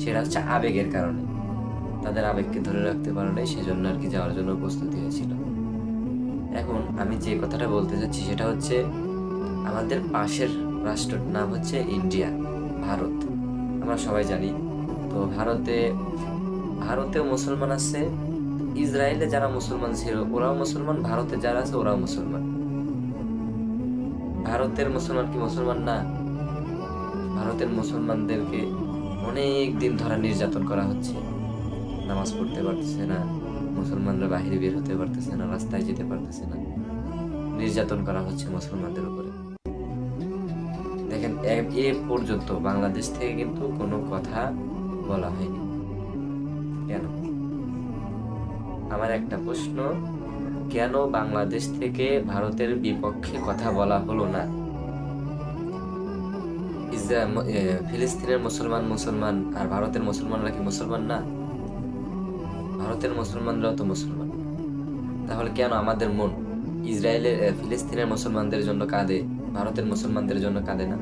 সেটা হচ্ছে আবেগের কারণে, তাদের আবেগকে ধরে রাখতে পারে নাই, সেজন্য আর কি যাওয়ার জন্য প্রস্তুতি হয়েছিল। এখন আমি যে কথাটা বলতে চাচ্ছি সেটা হচ্ছে, আমাদের পাশের রাষ্ট্রর নাম হচ্ছে ইন্ডিয়া, ভারত, আমরা সবাই জানি। তো ভারতেও মুসলমান আছে, ইসরায়েলে যারা মুসলমান ছিল ওরাও মুসলমান, ভারতে যারা আছে ওরাও মুসলমান। ভারতের মুসলমান কি মুসলমান না? ভারতের মুসলমানদেরকে অনেক দিন ধরে নির্যাতন করা হচ্ছে, নামাজ পড়তে পারতেছে না, মুসলমানরা বাহিরে বের হতে পারতেছে না, রাস্তায় যেতে পারতেছে না, নির্যাতন করা হচ্ছে মুসলমানদের উপরে। দেখেন, এ পর্যন্ত বাংলাদেশ থেকে কিন্তু কোনো কথা বলা হয়নি। কেন? আমার একটা প্রশ্ন, কেন বাংলাদেশ থেকে ভারতের বিপক্ষে কথা বলা হলো না? ফিলিস্তিনের মুসলমান মুসলমান, আর ভারতের মুসলমানরা কি মুসলমান না? ভারতের মুসলমানরাও তো মুসলমান। তাহলে কেন আমাদের মন ফিলিস্তিনের মুসলমানদের জন্য কাঁদে, ভারতের মুসলমানদের জন্য কাঁদে না?